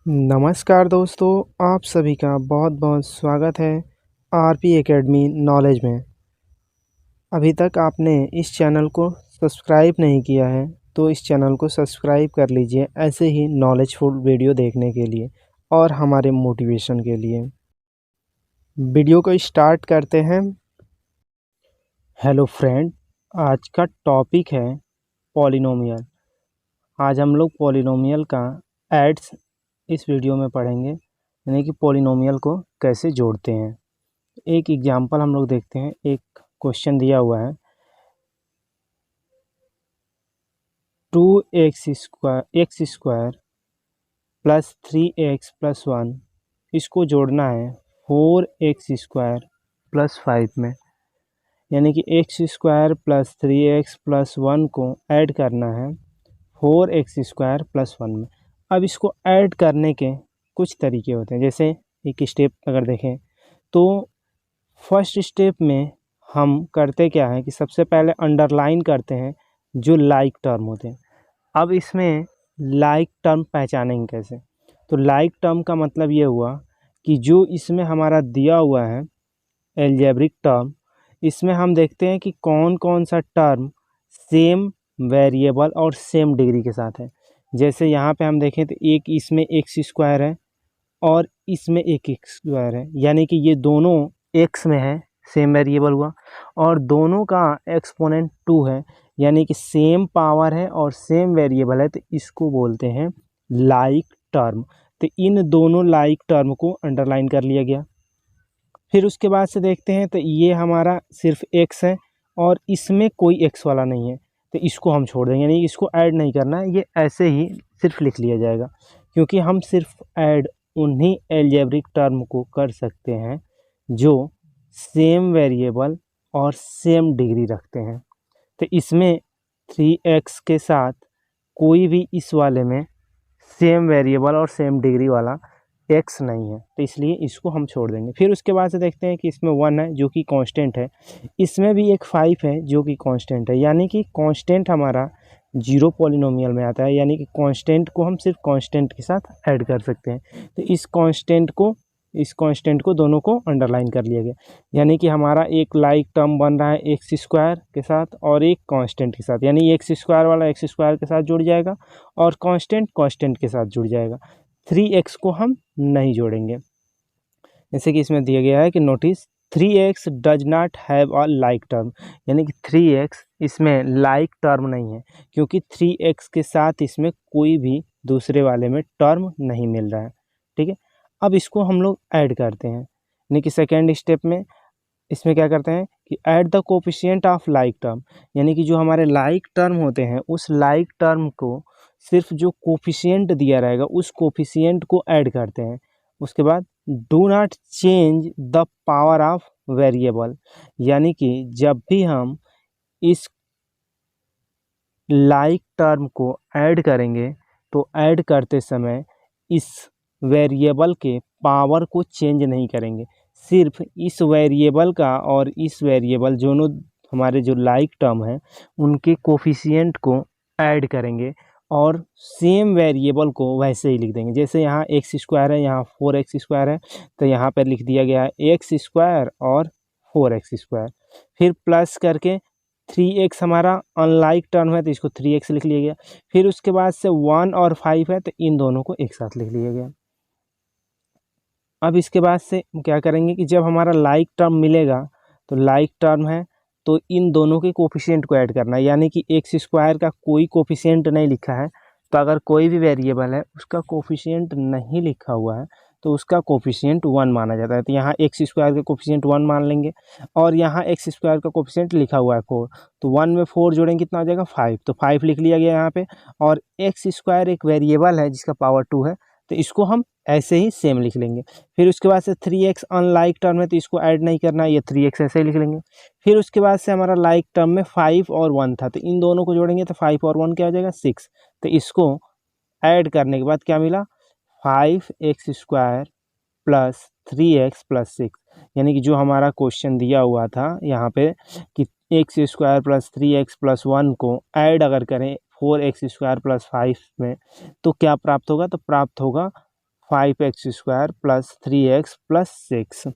नमस्कार दोस्तों, आप सभी का बहुत बहुत स्वागत है आरपी एकेडमी नॉलेज में। अभी तक आपने इस चैनल को सब्सक्राइब नहीं किया है तो इस चैनल को सब्सक्राइब कर लीजिए ऐसे ही नॉलेजफुल वीडियो देखने के लिए और हमारे मोटिवेशन के लिए। वीडियो को स्टार्ट करते हैं। हेलो फ्रेंड, आज का टॉपिक है पॉलिनोमियल। आज हम लोग पॉलिनोमियल का एड्स इस वीडियो में पढ़ेंगे, यानी कि पॉलिनोमियल को कैसे जोड़ते हैं। एक एग्जांपल हम लोग देखते हैं। एक क्वेश्चन दिया हुआ है 2x² प्लस 3x+1, इसको जोड़ना है 4x² प्लस 5 में, यानी कि x² प्लस 3x+1 को ऐड करना है 4x² प्लस 1 में। अब इसको ऐड करने के कुछ तरीके होते हैं। जैसे एक स्टेप अगर देखें तो फर्स्ट स्टेप में हम करते क्या है कि सबसे पहले अंडरलाइन करते हैं जो लाइक टर्म होते हैं। अब इसमें लाइक टर्म पहचानेंगे कैसे? तो लाइक टर्म का मतलब ये हुआ कि जो इसमें हमारा दिया हुआ है एल्जेब्रिक टर्म, इसमें हम देखते हैं कि कौन कौन सा टर्म सेम वेरिएबल और सेम डिग्री के साथ है। जैसे यहाँ पे हम देखें तो एक इसमें x² है और इसमें एक x² है, यानी कि ये दोनों x में है, सेम वेरिएबल हुआ, और दोनों का एक्सपोनेंट 2 है, यानी कि सेम पावर है और सेम वेरिएबल है, तो इसको बोलते हैं लाइक टर्म। तो इन दोनों लाइक टर्म को अंडरलाइन कर लिया गया। फिर उसके बाद से देखते हैं तो ये हमारा सिर्फ x है और इसमें कोई x वाला नहीं है, तो इसको हम छोड़ देंगे, यानी इसको ऐड नहीं करना है, ये ऐसे ही सिर्फ लिख लिया जाएगा, क्योंकि हम सिर्फ ऐड उन्हीं एल्जेब्रिक टर्म को कर सकते हैं जो सेम वेरिएबल और सेम डिग्री रखते हैं। तो इसमें 3x के साथ कोई भी इस वाले में सेम वेरिएबल और सेम डिग्री वाला x नहीं है, तो इसलिए इसको हम छोड़ देंगे। फिर उसके बाद से देखते हैं कि इसमें 1 है जो कि कांस्टेंट है, इसमें भी एक 5 है जो कि कांस्टेंट है, यानी कि कांस्टेंट हमारा जीरो पॉलिनोमियल में आता है, यानी कि कांस्टेंट को हम सिर्फ कांस्टेंट के साथ ऐड कर सकते हैं। तो इस कांस्टेंट को दोनों को अंडरलाइन कर लिया गया, यानी कि हमारा एक लाइक टर्म बन रहा है x² के साथ और एक कांस्टेंट के साथ, यानी x² वाला x² के साथ जुड़ जाएगा और कांस्टेंट के साथ जुड़ जाएगा। 3x को हम नहीं जोड़ेंगे। जैसे कि इसमें दिया गया है कि notice 3x does not have a like term, यानी कि 3x इसमें लाइक टर्म नहीं है, क्योंकि 3x के साथ इसमें कोई भी दूसरे वाले में टर्म नहीं मिल रहा है। ठीक है, अब इसको हम लोग ऐड करते हैं, यानी कि सेकेंड स्टेप में इसमें क्या करते हैं कि add the coefficient of like term, यानी कि जो हमारे लाइक टर्म होते हैं उस लाइक टर्म को सिर्फ जो कोफिशिएंट दिया रहेगा उस कोफिशिएंट को ऐड करते हैं। उसके बाद do not change the power of variable, यानी कि जब भी हम इस लाइक टर्म को ऐड करेंगे तो ऐड करते समय इस वेरिएबल के पावर को चेंज नहीं करेंगे, सिर्फ इस वेरिएबल का और इस वेरिएबल दोनों हमारे जो लाइक टर्म है उनके कोफिशिएंट को ऐड करेंगे और सेम वेरिएबल को वैसे ही लिख देंगे। जैसे यहाँ x² है, यहाँ 4x² है, तो यहाँ पर लिख दिया गया है x² और 4x², फिर प्लस करके 3x हमारा अनलाइक टर्म है तो इसको 3x लिख लिया गया। फिर उसके बाद से 1 और 5 है तो इन दोनों को एक साथ लिख लिया गया। अब इसके बाद से क्या करेंगे कि जब हमारा लाइक टर्म मिलेगा तो लाइक टर्म है तो इन दोनों के कोफिशिएंट को ऐड करना है, यानी कि x² का कोई कोफिशिएंट नहीं लिखा है, तो अगर कोई भी वेरिएबल है उसका कोफिशिएंट नहीं लिखा हुआ है तो उसका कोफिशिएंट 1 माना जाता है। तो यहाँ x² का कोफिशिएंट 1 मान लेंगे और यहाँ x² का कोफिशिएंट लिखा हुआ है 4, तो 1 में 4 जोड़ेंगे कितना हो जाएगा 5, तो 5 लिख लिया गया यहाँ पे। और x² एक वेरिएबल है जिसका पावर 2 है, तो इसको हम ऐसे ही सेम लिख लेंगे। फिर उसके बाद से 3x अनलाइक टर्म है तो इसको ऐड नहीं करना है, ये 3x ऐसे ही लिख लेंगे। फिर उसके बाद से हमारा लाइक टर्म में 5 और 1 था, तो इन दोनों को जोड़ेंगे तो 5 और 1 क्या हो जाएगा 6, तो इसको ऐड करने के बाद क्या मिला 5x² प्लस 3x प्लस 6, यानी कि जो हमारा क्वेश्चन दिया हुआ था यहाँ पे कि x² प्लस 3x प्लस 1 को ऐड अगर करें 4x² प्लस 5 में तो क्या प्राप्त होगा, तो प्राप्त होगा 5x² प्लस 3x प्लस 6।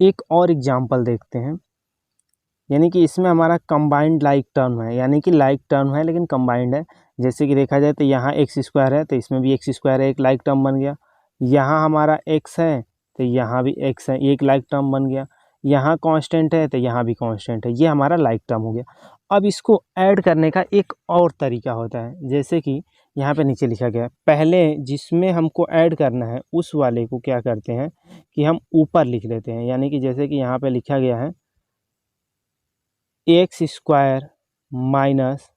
एक और एग्जाम्पल देखते हैं, यानी कि इसमें हमारा कंबाइंड लाइक टर्म है, यानी कि लाइक टर्म है लेकिन कंबाइंड है। जैसे कि देखा जाए तो यहाँ x² है तो इसमें भी x² है, एक लाइक टर्म बन गया। यहाँ हमारा x है तो यहाँ भी x है, एक लाइक टर्म बन गया। यहाँ कांस्टेंट है तो यहाँ भी कांस्टेंट है, ये हमारा लाइक टर्म हो गया। अब इसको ऐड करने का एक और तरीका होता है, जैसे कि यहाँ पे नीचे लिखा गया है। पहले जिसमें हमको ऐड करना है उस वाले को क्या करते हैं कि हम ऊपर लिख लेते हैं, यानी कि जैसे कि यहाँ पे लिखा गया है x² माइनस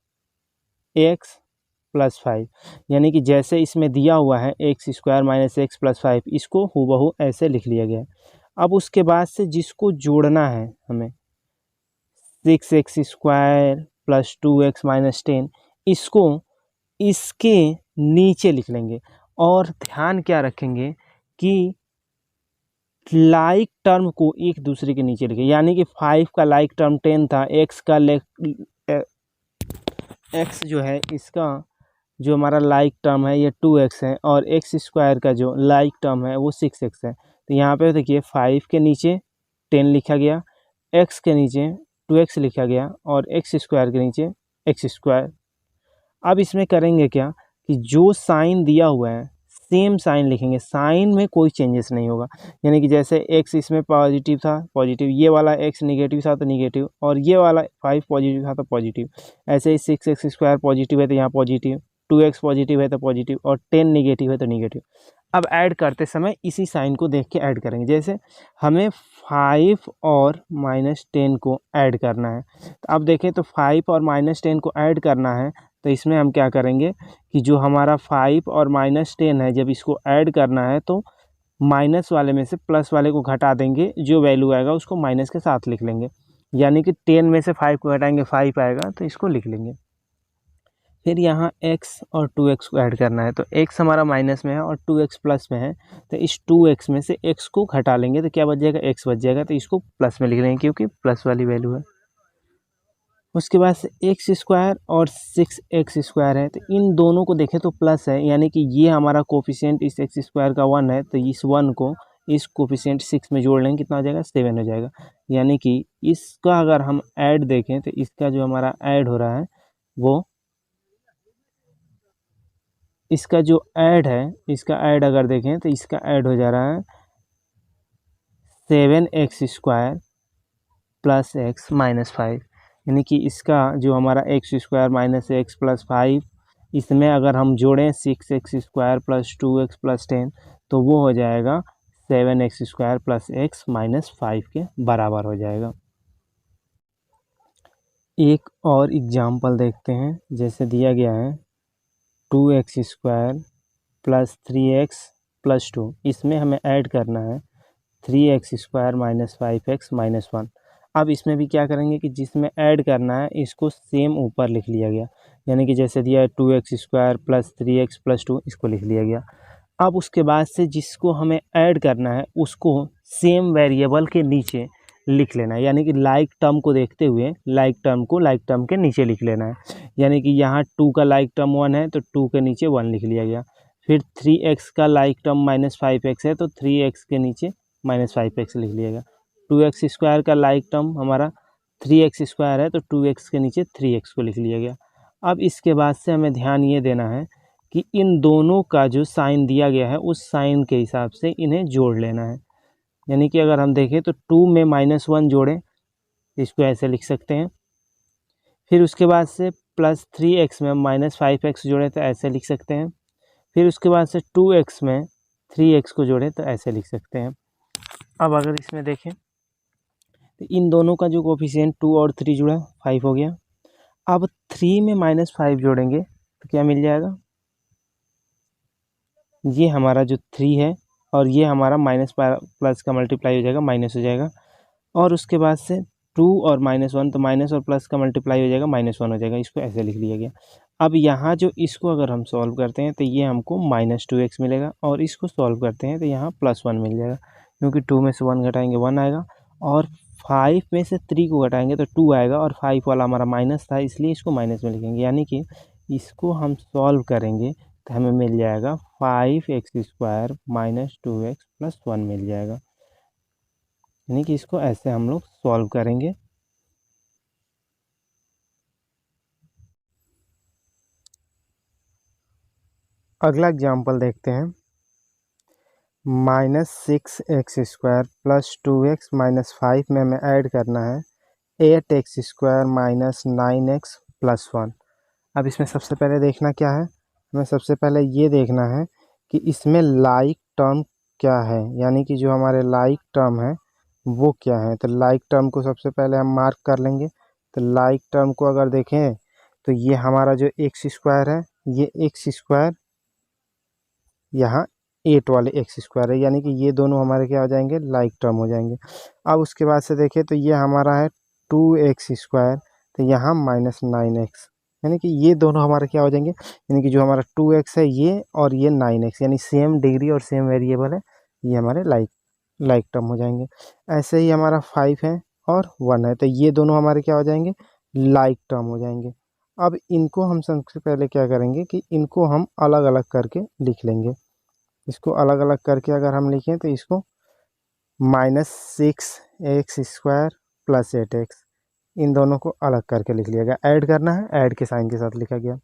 x प्लस 5, यानी कि जैसे इसमें दिया हुआ है x² माइनस x प्लस 5, इसको हूबहू ऐसे लिख लिया गया है। अब उसके बाद से जिसको जोड़ना है हमें 6x² प्लस 2x माइनस 10, इसको इसके नीचे लिख लेंगे। और ध्यान क्या रखेंगे कि लाइक टर्म को एक दूसरे के नीचे लिखें, यानी कि 5 का लाइक टर्म 10 था, x जो है इसका जो हमारा लाइक टर्म है ये 2x है, और x² का जो लाइक टर्म है वो 6x है। तो यहाँ पे देखिए 5 के नीचे 10 लिखा गया, x के नीचे 2x लिखा गया, और x² के नीचे x²। अब इसमें करेंगे क्या कि जो साइन दिया हुआ है सेम साइन लिखेंगे, साइन में कोई चेंजेस नहीं होगा। यानी कि जैसे x इसमें पॉजिटिव था पॉजिटिव, ये वाला x निगेटिव था तो निगेटिव, और ये वाला 5 पॉजिटिव था तो पॉजिटिव। ऐसे ही 6x² पॉजिटिव है तो यहाँ पॉजिटिव, 2x पॉजिटिव है तो पॉजिटिव, और 10 निगेटिव है तो निगेटिव। अब ऐड करते समय इसी साइन को देख के ऐड करेंगे। जैसे हमें 5 और -10 को ऐड करना है, तो अब देखें तो 5 और -10 को ऐड करना है, तो इसमें हम क्या करेंगे कि जो हमारा 5 और -10 है, जब इसको ऐड करना है तो माइनस वाले में से प्लस वाले को घटा देंगे, जो वैल्यू आएगा उसको माइनस के साथ लिख लेंगे। यानी कि 10 में से 5 को घटाएंगे 5 आएगा, तो इसको लिख लेंगे। फिर यहाँ x और 2x को ऐड करना है, तो x हमारा माइनस में है और 2x प्लस में है, तो इस 2x में से x को घटा लेंगे तो क्या बच जाएगा, x बच जाएगा, तो इसको प्लस में लिख लेंगे क्योंकि प्लस वाली वैल्यू है। उसके बाद से x² और 6x² है, तो इन दोनों को देखें तो प्लस है, यानी कि ये हमारा कोफिशिएंट इस x² का 1 है, तो इस 1 को इस कोफिशिएंट 6 में जोड़ लेंगे, कितना हो जाएगा 7 हो जाएगा। यानी कि इसका अगर हम ऐड देखें तो इसका जो हमारा ऐड हो रहा है वो, इसका जो ऐड है, इसका ऐड अगर देखें तो इसका ऐड हो जा रहा है 7x² प्लस x माइनस 5, यानी कि इसका जो हमारा x² माइनस x प्लस 5, इसमें अगर हम जोड़ें 6x² प्लस 2x प्लस 10, तो वो हो जाएगा 7x² प्लस x माइनस 5 के बराबर हो जाएगा। एक और एग्जाम्पल देखते हैं, जैसे दिया गया है 2x² प्लस 3x प्लस 2, इसमें हमें ऐड करना है 3x² माइनस 5x माइनस 1। अब इसमें भी क्या करेंगे कि जिसमें ऐड करना है इसको सेम ऊपर लिख लिया गया, यानी कि जैसे दिया है 2x² प्लस 3x प्लस 2, इसको लिख लिया गया। अब उसके बाद से जिसको हमें ऐड करना है उसको सेम वेरिएबल के नीचे लिख लेना है, यानी कि लाइक टर्म को देखते हुए लाइक टर्म को लाइक टर्म के नीचे लिख लेना है। यानी कि यहाँ 2 का लाइक टर्म 1 है तो 2 के नीचे 1 लिख लिया गया। फिर 3x का लाइक टर्म माइनस 5x है तो 3x के नीचे माइनस 5x लिख लिया गया। 2x² का लाइक टर्म हमारा 3x² है तो 2x के नीचे 3x को लिख लिया गया। अब इसके बाद से हमें ध्यान ये देना है कि इन दोनों का जो साइन दिया गया है उस साइन के हिसाब से इन्हें जोड़ लेना है। यानी कि अगर हम देखें तो 2 में -1 जोड़ें, इसको ऐसे लिख सकते हैं। फिर उसके बाद से प्लस 3x में -5x जोड़ें तो ऐसे लिख सकते हैं। फिर उसके बाद से 2x में 3x को जोड़ें तो ऐसे लिख सकते हैं। अब अगर इसमें देखें तो इन दोनों का जो कोफिशिएंट 2 और 3 जुड़ा 5 हो गया। अब 3 में -5 जोड़ेंगे तो क्या मिल जाएगा, ये हमारा जो 3 है और ये हमारा माइनस प्लस का मल्टीप्लाई हो जाएगा, माइनस हो जाएगा। और उसके बाद से 2 और -1, तो माइनस और प्लस का मल्टीप्लाई हो जाएगा, -1 हो जाएगा, इसको ऐसे लिख लिया गया। अब यहाँ जो इसको अगर हम सॉल्व करते हैं तो ये हमको -2x मिलेगा, और इसको सॉल्व करते हैं तो यहाँ +1 मिल जाएगा, क्योंकि 2 में से 1 घटाएंगे 1 आएगा, और 5 में से 3 को घटाएंगे तो 2 आएगा, और 5 वाला हमारा माइनस था इसलिए इसको माइनस में लिखेंगे। यानी कि इसको हम सॉल्व करेंगे तो हमें मिल जाएगा 5x² माइनस 2x प्लस 1 मिल जाएगा। यानी कि इसको ऐसे हम लोग सॉल्व करेंगे। अगला एग्जाम्पल देखते हैं। -6x² प्लस 2x माइनस 5 में हमें ऐड करना है 8x² माइनस 9x प्लस 1। अब इसमें सबसे पहले देखना क्या है, हमें सबसे पहले ये देखना है कि इसमें लाइक टर्म क्या है, यानी कि जो हमारे लाइक टर्म है वो क्या है। तो लाइक टर्म को सबसे पहले हम मार्क कर लेंगे। तो लाइक टर्म को अगर देखें तो ये हमारा जो x² है, ये x² यहाँ 8 वाले x² है, यानी कि ये दोनों हमारे क्या हो जाएंगे, लाइक टर्म हो जाएंगे। अब उसके बाद से देखें तो ये हमारा है 2x², तो यहाँ -9x, यानी कि ये दोनों हमारे क्या हो जाएंगे, यानी कि जो हमारा 2x है ये और ये 9x, यानी सेम डिग्री और सेम वेरिएबल है, ये हमारे लाइक टर्म हो जाएंगे। ऐसे ही हमारा 5 है और 1 है, तो ये दोनों हमारे क्या हो जाएंगे, लाइक टर्म हो जाएंगे। अब इनको हम सबसे पहले क्या करेंगे कि इनको हम अलग अलग करके लिख लेंगे। इसको अलग अलग करके अगर हम लिखें तो इसको -6x² प्लस 8x, इन दोनों को अलग करके लिख लिया गया। ऐड करना है, ऐड के साइन के साथ लिखा गया।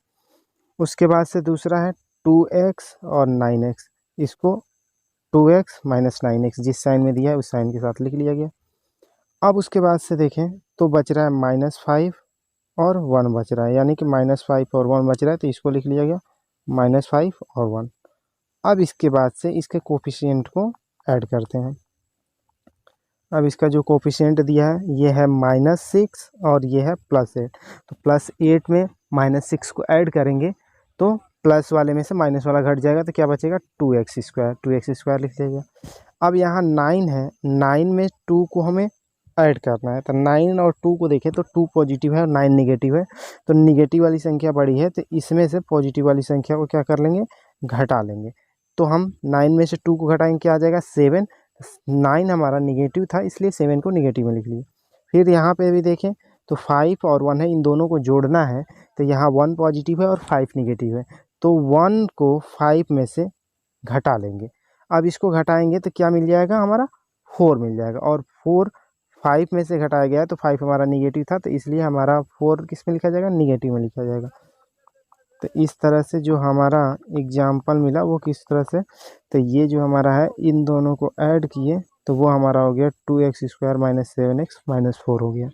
उसके बाद से दूसरा है 2x और 9x, इसको 2x माइनस 9x जिस साइन में दिया है उस साइन के साथ लिख लिया गया। अब उसके बाद से देखें तो बच रहा है -5 और 1 बच रहा है, यानी कि -5 और 1 बच रहा है, तो इसको लिख लिया गया -5 और 1। अब इसके बाद से इसके कोफिशिएंट को ऐड करते हैं। अब इसका जो कोफिशिएंट दिया है ये है -6 और ये है +8, तो +8 में -6 को ऐड करेंगे तो प्लस वाले में से माइनस वाला घट जाएगा, तो क्या बचेगा 2x² लिख लीजिए। अब यहाँ 9 है, 9 में 2 को हमें ऐड करना है, तो 9 और 2 को देखें तो 2 पॉजिटिव है और 9 निगेटिव है, तो निगेटिव वाली संख्या बड़ी है, तो इसमें से पॉजिटिव वाली संख्या को क्या कर लेंगे, घटा लेंगे। तो हम 9 में से 2 को घटाएंगे, क्या आ जाएगा 7। 9 हमारा निगेटिव था इसलिए 7 को निगेटिव में लिख लिए। फिर यहाँ पे भी देखें तो 5 और 1 है, इन दोनों को जोड़ना है, तो यहाँ 1 पॉजिटिव है और 5 निगेटिव है, तो 1 को 5 में से घटा लेंगे। अब इसको घटाएंगे तो क्या मिल जाएगा, हमारा 4 मिल जाएगा, और 4 5 में से घटाया गया है तो 5 हमारा निगेटिव था, तो इसलिए हमारा 4 किस में लिखा जाएगा, निगेटिव में लिखा जाएगा। तो इस तरह से जो हमारा एग्जाम्पल मिला वो किस तरह से, तो ये जो हमारा है इन दोनों को ऐड किए तो वो हमारा हो गया 2x² माइनस 7x माइनस 4 हो गया।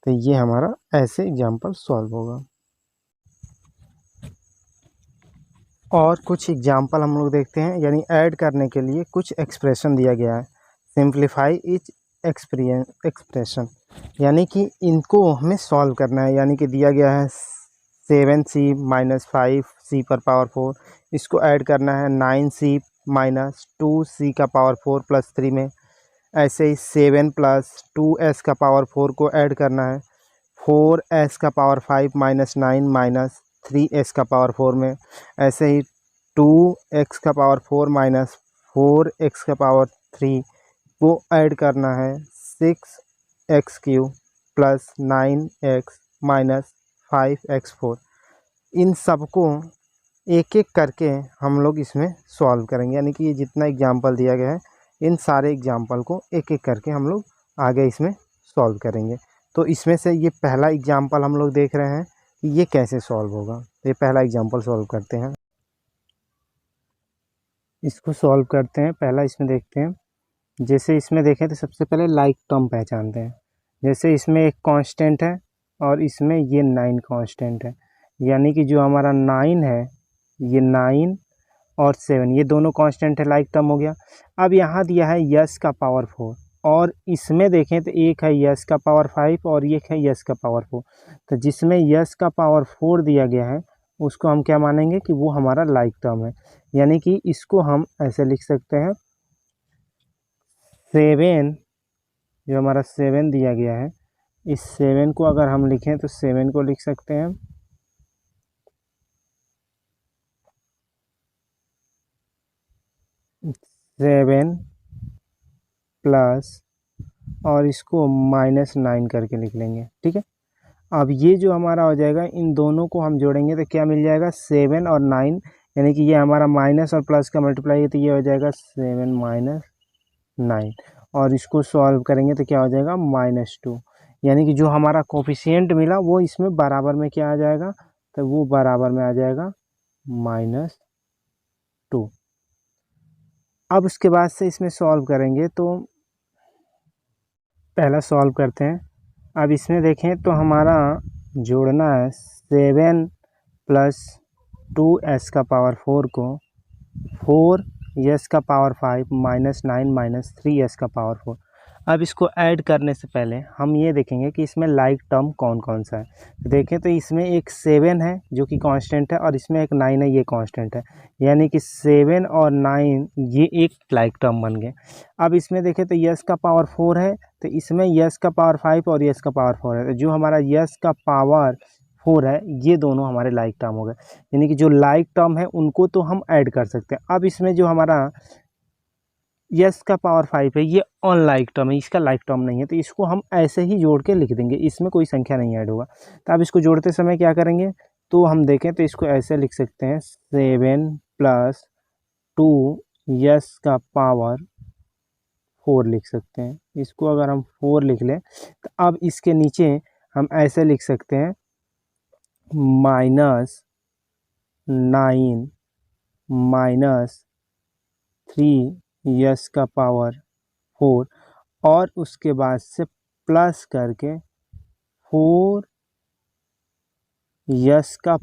तो ये हमारा ऐसे एग्जाम्पल सॉल्व होगा। और कुछ एग्जाम्पल हम लोग देखते हैं, यानी ऐड करने के लिए कुछ एक्सप्रेशन दिया गया है। सिंप्लीफाई इच एक्सप्रेशन, यानी कि इनको हमें सॉल्व करना है, यानी कि दिया गया है 7c माइनस 5c पर पावर 4, इसको ऐड करना है 9c माइनस 2c का पावर 4 प्लस 3 में। ऐसे ही 7 प्लस 2s का पावर 4 को ऐड करना है 4s का पावर 5 माइनस 9 माइनस 3s का पावर 4 में। ऐसे ही 2x का पावर 4 माइनस 4x का पावर 3 को ऐड करना है 6x³ plus 9x minus 5x4। इन सबको एक एक करके हम लोग इसमें सॉल्व करेंगे, यानी कि ये जितना एग्जाम्पल दिया गया है इन सारे एग्जाम्पल को एक एक करके हम लोग आगे इसमें सॉल्व करेंगे। तो इसमें से ये पहला एग्जाम्पल हम लोग देख रहे हैं कि ये कैसे सॉल्व होगा। तो ये पहला एग्जाम्पल सॉल्व करते हैं, इसको सॉल्व करते हैं। पहला इसमें देखते हैं, जैसे इसमें देखें तो सबसे पहले लाइक टर्म पहचानते हैं। जैसे इसमें एक कांस्टेंट है और इसमें ये 9 कांस्टेंट है, यानी कि जो हमारा 9 है, ये 9 और 7 ये दोनों कांस्टेंट है, लाइक टर्म हो गया। अब यहाँ दिया है यस का पावर 4, और इसमें देखें तो एक है यस का पावर 5 और एक है यस का पावर 4। तो जिसमें यस का पावर 4 दिया गया है उसको हम क्या मानेंगे कि वो हमारा लाइक टर्म है, यानी कि इसको हम ऐसे लिख सकते हैं 7, जो हमारा 7 दिया गया है, इस 7 को अगर हम लिखें तो 7 को लिख सकते हैं 7 प्लस और इसको -9 करके लिख लेंगे, ठीक है। अब ये जो हमारा हो जाएगा, इन दोनों को हम जोड़ेंगे तो क्या मिल जाएगा, 7 और 9, यानी कि ये हमारा माइनस और प्लस का मल्टीप्लाई है, तो ये हो जाएगा 7 माइनस 9, और इसको सॉल्व करेंगे तो क्या हो जाएगा, -2, यानी कि जो हमारा कोफिशिएंट मिला वो इसमें बराबर में क्या आ जाएगा, तो वो बराबर में आ जाएगा -2। अब उसके बाद से इसमें सॉल्व करेंगे, तो पहला सॉल्व करते हैं। अब इसमें देखें तो हमारा जोड़ना है 7 प्लस 2s का पावर 4 को 4s का पावर 5 माइनस 9 माइनस 3s का पावर 4। अब इसको ऐड करने से पहले हम ये देखेंगे कि इसमें लाइक टर्म कौन कौन सा है। देखें तो इसमें एक 7 है जो कि कांस्टेंट है, और इसमें एक 9 है, ये कांस्टेंट है, यानी कि 7 और 9 ये एक लाइक टर्म बन गए। अब इसमें देखें तो यस का पावर 4 है, तो इसमें यस का पावर 5 और यस का पावर 4 है, तो जो हमारा यस का पावर 4 है ये दोनों हमारे लाइक टर्म हो गए, यानी कि जो लाइक टर्म है उनको तो हम ऐड कर सकते हैं। अब इसमें जो हमारा यस का पावर 5 है ये अनलाइक टर्म है, इसका लाइक टर्म नहीं है, तो इसको हम ऐसे ही जोड़ के लिख देंगे, इसमें कोई संख्या नहीं ऐड होगा। तो अब इसको जोड़ते समय क्या करेंगे, तो हम देखें तो इसको ऐसे लिख सकते हैं 7 प्लस 2 यस का पावर 4 लिख सकते हैं। इसको अगर हम 4 लिख लें तो अब इसके नीचे हम ऐसे लिख सकते हैं -9 माइनस 3 यस का पावर 4, और उसके बाद से प्लस करके 4 यस का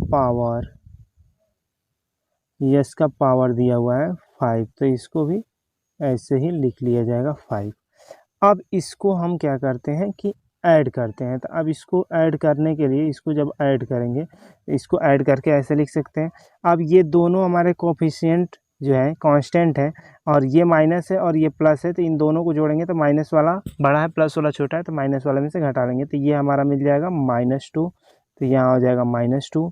पावर दिया हुआ है 5, तो इसको भी ऐसे ही लिख लिया जाएगा 5। अब इसको हम क्या करते हैं कि ऐड करते हैं, तो अब इसको ऐड करने के लिए, इसको जब ऐड करेंगे इसको ऐड करके ऐसे लिख सकते हैं। अब ये दोनों हमारे कोफिशिएंट जो है कांस्टेंट है, और ये माइनस है और ये प्लस है, तो इन दोनों को जोड़ेंगे तो माइनस वाला बड़ा है प्लस वाला छोटा है, तो माइनस वाला में से घटा लेंगे, तो ये हमारा मिल जाएगा -2, तो यहाँ हो जाएगा -2।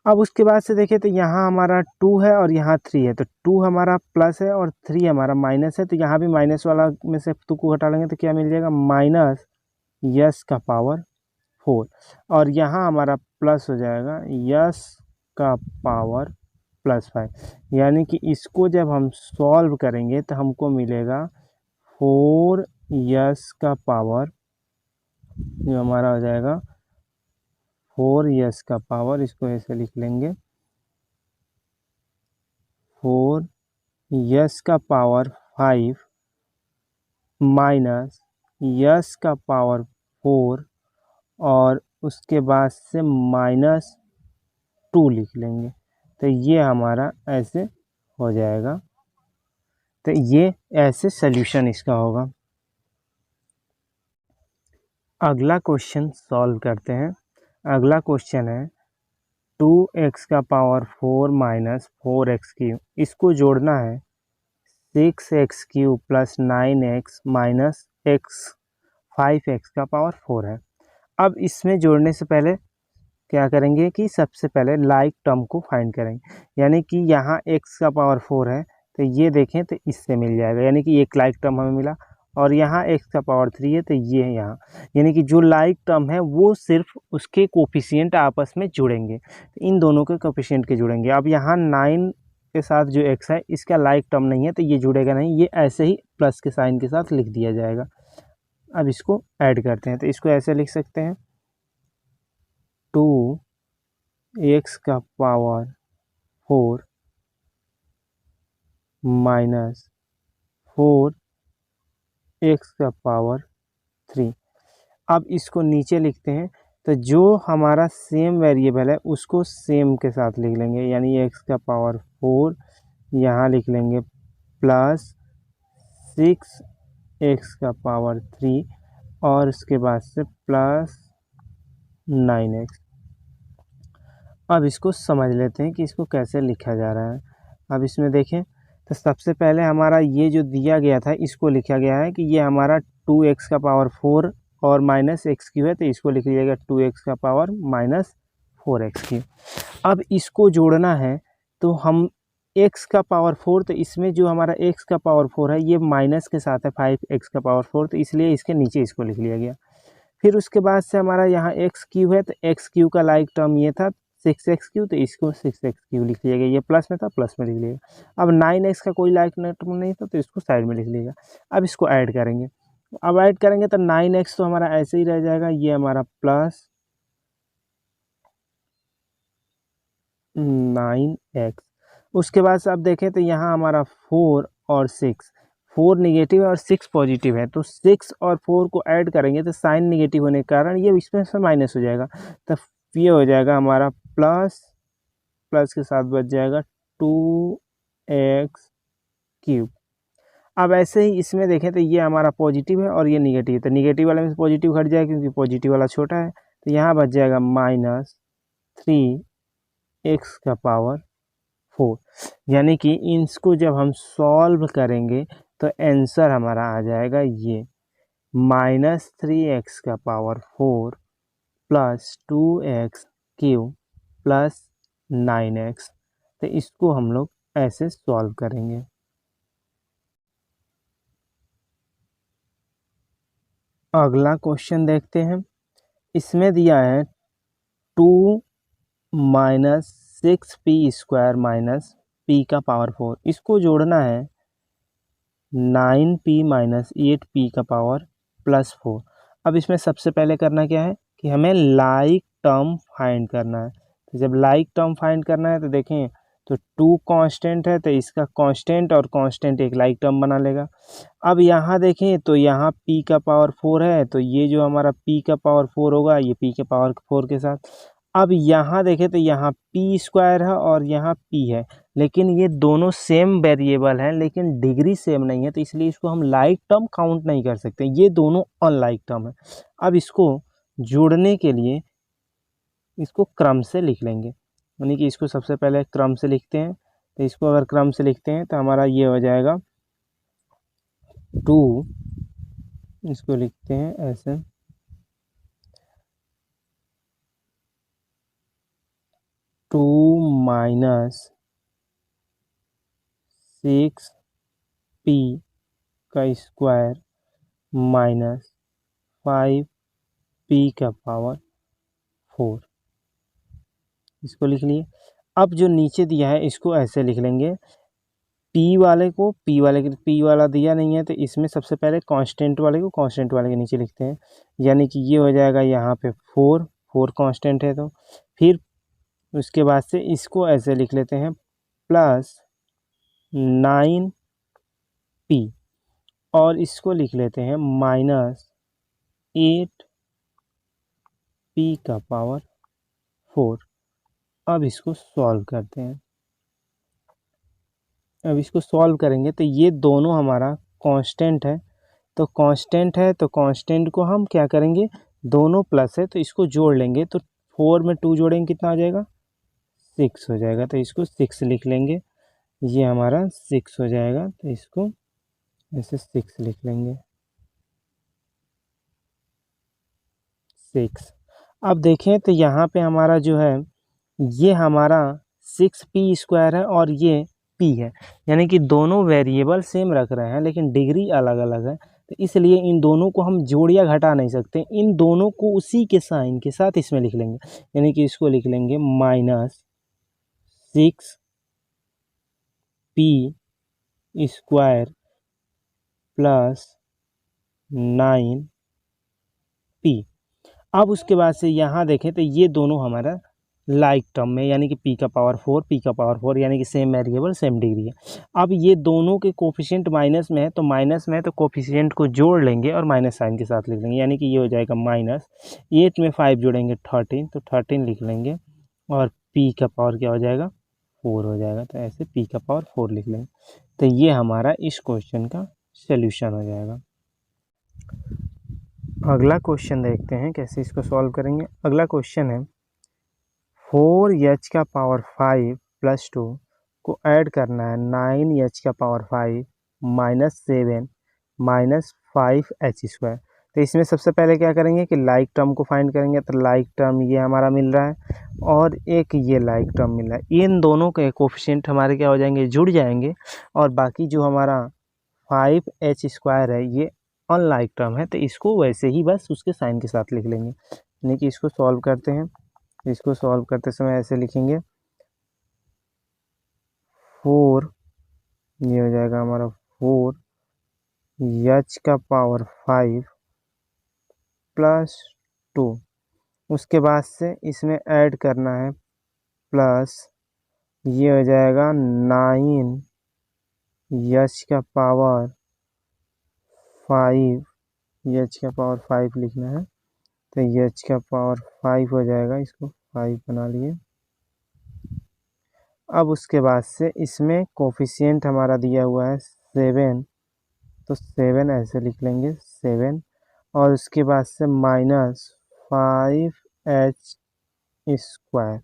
अब उसके बाद से देखें तो यहाँ हमारा 2 है और यहाँ 3 है, तो 2 हमारा प्लस है और 3 हमारा माइनस है, तो यहाँ भी माइनस वाला में से 2 को घटा लेंगे तो क्या मिल जाएगा, माइनस यस का पावर 4, और यहाँ हमारा प्लस हो जाएगा यस का पावर +5, यानी कि इसको जब हम सॉल्व करेंगे तो हमको मिलेगा 4 यस का पावर, जो हमारा हो जाएगा 4 यस का पावर, इसको ऐसे लिख लेंगे 4 यस का पावर 5 माइनस यस का पावर 4, और उसके बाद से -2 लिख लेंगे, तो ये हमारा ऐसे हो जाएगा। तो ये ऐसे सल्यूशन इसका होगा। अगला क्वेश्चन सॉल्व करते हैं। अगला क्वेश्चन है 2x का पावर 4 माइनस 4x3, इसको जोड़ना है 6x³ plus 9x minus 5x का पावर 4 है। अब इसमें जोड़ने से पहले क्या करेंगे कि सबसे पहले लाइक टर्म को फाइंड करेंगे, यानी कि यहाँ x का पावर 4 है, तो ये देखें तो इससे मिल जाएगा, यानी कि एक लाइक टर्म हमें मिला, और यहाँ x का पावर 3 है, तो ये है यहाँ, यानी कि जो लाइक टर्म है वो सिर्फ उसके कोफिशिएंट आपस में जुड़ेंगे, तो इन दोनों के कोफिशिएंट के जुड़ेंगे। अब यहाँ 9 के साथ जो x है इसका लाइक टर्म नहीं है, तो ये जुड़ेगा नहीं, ये ऐसे ही प्लस के साइन के साथ लिख दिया जाएगा। अब इसको ऐड करते हैं, तो इसको ऐसे लिख सकते हैं 2x का पावर 4 माइनस 4x का पावर 3। अब इसको नीचे लिखते हैं, तो जो हमारा सेम वेरिएबल है उसको सेम के साथ लिख लेंगे, यानी x का पावर 4 यहाँ लिख लेंगे प्लस 6x का पावर 3, और उसके बाद से प्लस 9x। अब इसको समझ लेते हैं कि इसको कैसे लिखा जा रहा है। अब इसमें देखें तो सबसे पहले हमारा ये जो दिया गया था इसको लिखा गया है कि ये हमारा 2x का पावर 4 और माइनस x³ है, तो इसको लिख लीजिएगा 2x का पावर माइनस 4x³। अब इसको जोड़ना है तो हम x का पावर 4, तो इसमें जो हमारा x का पावर 4 है ये माइनस के साथ है 5x का पावर 4, तो इसलिए इसके नीचे इसको लिख लिया गया। फिर उसके बाद से हमारा यहाँ एक्स क्यू है, तो एक्स क्यू का लाइक टर्म ये था 6x3, तो इसको 6x3 लिख लिएगा, ये प्लस में था प्लस में लिख लिएगा। अब 9x का कोई लाइक टर्म नहीं था, तो इसको साइड में लिख लिएगा। अब इसको ऐड करेंगे, अब ऐड करेंगे तो 9x तो हमारा ऐसे ही रह जाएगा, ये हमारा प्लस 9x। उसके बाद से अब देखें तो यहाँ हमारा 4 और 6, 4 निगेटिव है और 6 पॉजिटिव है, तो 6 और 4 को ऐड करेंगे तो साइन निगेटिव होने के कारण ये इसमें से माइनस हो जाएगा, तो ये हो जाएगा हमारा प्लस प्लस के साथ बच जाएगा 2x3। अब ऐसे ही इसमें देखें तो ये हमारा पॉजिटिव है और ये निगेटिव है, तो निगेटिव वाले में से पॉजिटिव घट जाएगा क्योंकि पॉजिटिव वाला छोटा है, तो यहाँ बच जाएगा -3x⁴। यानी कि इसको जब हम सॉल्व करेंगे तो आंसर हमारा आ जाएगा ये -3x⁴ plus 2x³ plus 9x। तो इसको हम लोग ऐसे सॉल्व करेंगे। अगला क्वेश्चन देखते हैं। इसमें दिया है 2 - 6p² - p⁴। इसको जोड़ना है 9p - 8p⁴ +4। अब इसमें सबसे पहले करना क्या है कि हमें लाइक टर्म फाइंड करना है। तो जब लाइक टर्म फाइंड करना है तो देखें तो 2 कांस्टेंट है, तो इसका कांस्टेंट और कांस्टेंट एक लाइक टर्म बना लेगा। अब यहाँ देखें तो यहाँ p⁴ है, तो ये जो हमारा p⁴ होगा ये p⁴ के साथ। अब यहाँ देखें तो यहाँ p² है और यहाँ p है, लेकिन ये दोनों सेम वेरिएबल हैं लेकिन डिग्री सेम नहीं है, तो इसलिए इसको हम लाइक टर्म काउंट नहीं कर सकते, ये दोनों अनलाइक टर्म है। अब इसको जोड़ने के लिए इसको क्रम से लिख लेंगे, यानी कि इसको सबसे पहले क्रम से लिखते हैं। तो इसको अगर क्रम से लिखते हैं तो हमारा ये हो जाएगा 2, इसको लिखते हैं ऐसे 2 - 6p² -5p⁴ इसको लिख लिए। अब जो नीचे दिया है इसको ऐसे लिख लेंगे, p वाले के p वाला दिया नहीं है तो इसमें सबसे पहले कांस्टेंट वाले को कांस्टेंट वाले के नीचे लिखते हैं, यानी कि ये हो जाएगा यहाँ पे 4 कांस्टेंट है, तो फिर उसके बाद से इसको ऐसे लिख लेते हैं प्लस 9p और इसको लिख लेते हैं -8p⁴। अब इसको सॉल्व करते हैं। अब इसको सॉल्व करेंगे तो ये दोनों हमारा कांस्टेंट है, तो कांस्टेंट है तो कांस्टेंट को हम क्या करेंगे, दोनों प्लस है तो इसको जोड़ लेंगे, तो 4 में 2 जोड़ेंगे कितना आ जाएगा 6 हो जाएगा, तो इसको 6 लिख लेंगे, ये हमारा 6 हो जाएगा, तो इसको ऐसे 6 लिख लेंगे 6। अब देखें तो यहाँ पे हमारा जो है ये हमारा 6p² है और ये p है, यानी कि दोनों वेरिएबल सेम रख रहे हैं लेकिन डिग्री अलग अलग है, तो इसलिए इन दोनों को हम जोड़ या घटा नहीं सकते, इन दोनों को उसी के साइन के साथ इसमें लिख लेंगे, यानी कि इसको लिख लेंगे -6p² प्लस 9p। अब उसके बाद से यहाँ देखें तो ये दोनों हमारा लाइक टर्म में, यानी कि p⁴ यानी कि सेम वेरिएबल सेम डिग्री है। अब ये दोनों के कोफिशिएंट माइनस में है, तो माइनस में है तो कोफिशिएंट को जोड़ लेंगे और माइनस साइन के साथ लिख लेंगे, यानी कि ये हो जाएगा -8 में 5 जोड़ेंगे 13, तो 13 लिख लेंगे और p⁴ क्या हो जाएगा 4 हो जाएगा, तो ऐसे p⁴ लिख लेंगे। तो ये हमारा इस क्वेश्चन का सल्यूशन हो जाएगा। अगला क्वेश्चन देखते हैं कैसे इसको सॉल्व करेंगे। अगला क्वेश्चन है 4h⁵ + 2 को ऐड करना है 9h⁵ -7 -5h²। तो इसमें सबसे पहले क्या करेंगे कि लाइक टर्म को फाइंड करेंगे, तो लाइक टर्म ये हमारा मिल रहा है और एक ये लाइक टर्म मिल रहा है, इन दोनों के कोफिशिएंट हमारे क्या हो जाएंगे जुड़ जाएंगे, और बाकी जो हमारा 5h² है ये अनलाइक टर्म है तो इसको वैसे ही बस उसके साइन के साथ लिख लेंगे। यानी कि इसको सॉल्व करते हैं, इसको सॉल्व करते समय ऐसे लिखेंगे 4, ये हो जाएगा हमारा 4 h का पावर 5 प्लस 2। उसके बाद से इसमें ऐड करना है प्लस, ये हो जाएगा 9 h का पावर 5, h का पावर 5 लिखना है तो h का पावर 5 हो जाएगा, इसको 5 बना लिए। अब उसके बाद से इसमें कोफिशिएंट हमारा दिया हुआ है 7, तो 7 ऐसे लिख लेंगे 7, और उसके बाद से -5h²।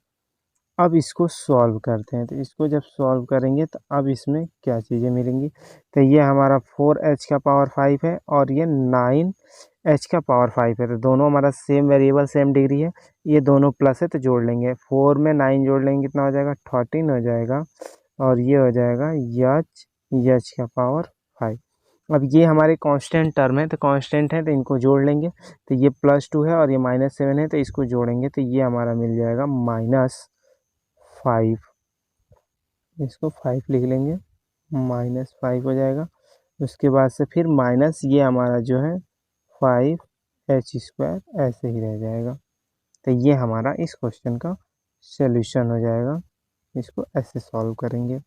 अब इसको सॉल्व करते हैं, तो इसको जब सॉल्व करेंगे तो अब इसमें क्या चीज़ें मिलेंगी, तो ये हमारा 4h का पावर 5 है और ये 9h का पावर 5 है, तो दोनों हमारा सेम वेरिएबल सेम डिग्री है, ये दोनों प्लस है तो जोड़ लेंगे। 4 में 9 जोड़ लेंगे कितना हो जाएगा, 13 हो जाएगा, और ये हो जाएगा h का पावर 5। अब ये हमारे कांस्टेंट टर्म है, तो कांस्टेंट है तो इनको जोड़ लेंगे, तो ये +2 है और ये -7 है तो इसको जोड़ेंगे तो ये हमारा मिल जाएगा -5। इसको 5 लिख लेंगे, -5 हो जाएगा। उसके बाद से फिर माइनस ये हमारा जो है 5h² ऐसे ही रह जाएगा। तो ये हमारा इस क्वेश्चन का सॉल्यूशन हो जाएगा। इसको ऐसे सॉल्व करेंगे।